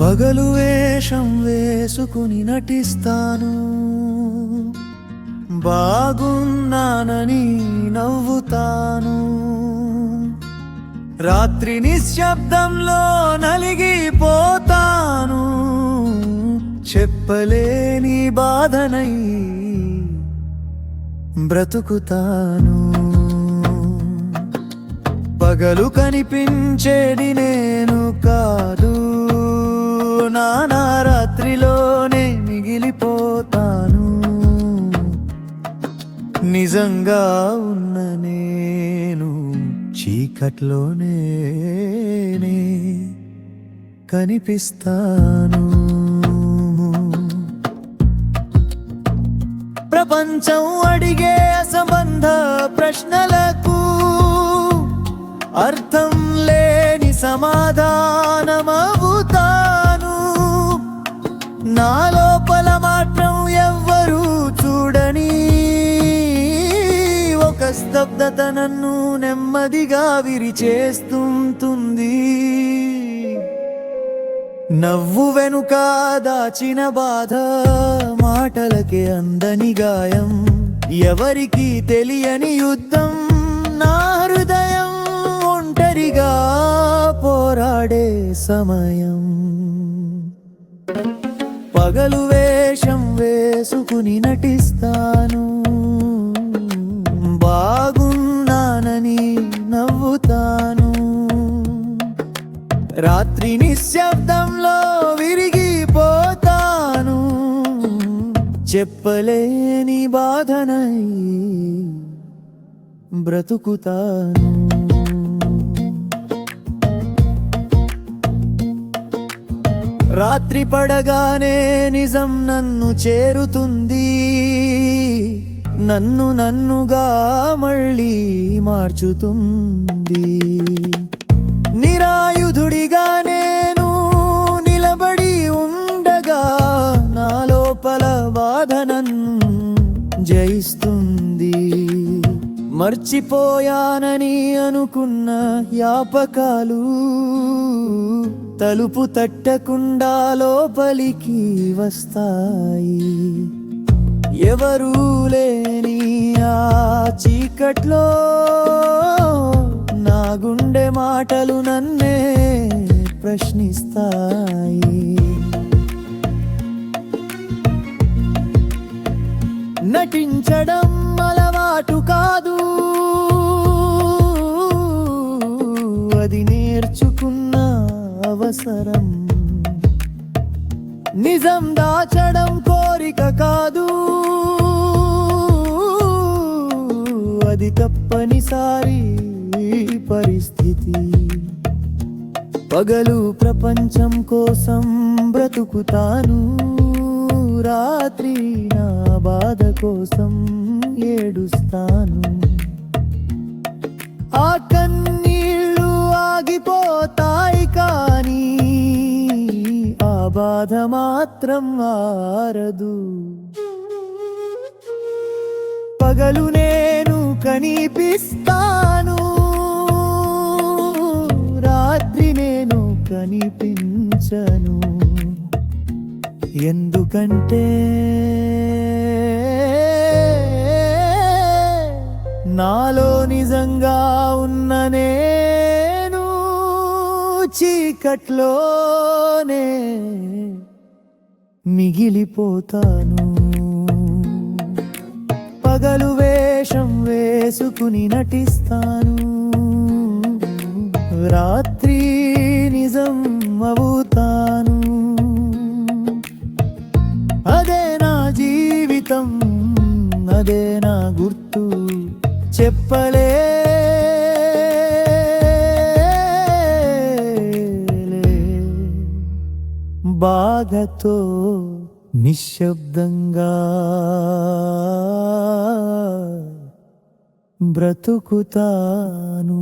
పగలు వేషం వేసుకుని నటిస్తాను, బాగున్నానని నవ్వుతాను. రాత్రి నిశ్శబ్దంలో నలిగిపోతాను, చెప్పలేని బాధనై బ్రతుకుతాను. పగలు కనిపించేది నేను కాదు, నానా రాత్రిలోనే మిగిలిపోతాను. నిజంగా ఉన్న నేను చీకట్లోనే కనిపిస్తాను. ప్రపంచం అడిగే అసంబంధ ప్రశ్నలకు అర్థం లేని సమాధానమవుతాను. నా లోపల మాత్రం ఎవ్వరూ చూడని ఒక స్తబ్దత నన్ను నెమ్మదిగా విరిచేస్తుంటుంది. నవ్వు వెనుక దాచిన బాధ, మాటలకే అందని గాయం, ఎవరికీ తెలియని యుద్ధం. నా హృదయం ఒంటరిగా పోరాడే సమయం. పగలు వేషం వేసుకుని నటిస్తాను, బాగున్నానని నవ్వుతాను. రాత్రి నిశ్శబ్దంలో విరిగిపోతాను, చెప్పలేని బాధనై బ్రతుకుతాను. రాత్రి పడగానే నిజం నన్ను చేరుతుంది, నన్నుగా మళ్ళీ మార్చుతుంది. నిరాయుధుడిగా నేను నిలబడి ఉండగా, నా లోపల బాధ నన్ను జయిస్తుంది. మర్చిపోయానని అనుకున్న జ్ఞాపకాలు తలుపు తట్టకుండా లోపలికి వస్తాయి. ఎవరూ లేని ఆ చీకట్లో నా గుండె మాటలు నన్నే ప్రశ్నిస్తాయి. నటించడం అలవాటు కాదు, అది నేర్చుకున్న అవసరం. నిజం దాచడం కోరిక కాదు, అది తప్పనిసరి పరిస్థితి. పగలు ప్రపంచం కోసం బ్రతుకుతాను, రాత్రి నా బాధ కోసం ఏడుస్తాను. ఆ కన్నీళ్ళు ఆగిపోతాయి కానీ ఆ బాధ మాత్రం ఆరదు. పగలు నేను కనిపిస్తాను, రాత్రి నేను కనిపించను. ఎందుకంటే నాలో నిజంగా ఉన్న నేను చీకట్లోనే మిగిలిపోతాను. పగలు వేషం వేసుకుని నటిస్తాను, రాత్రి నిజం అవుతాను. అదే నా జీవితం, అదే నా గుర్తు. చెప్పలే బాధతో నిశ్శబ్దంగా బ్రతుకుతాను.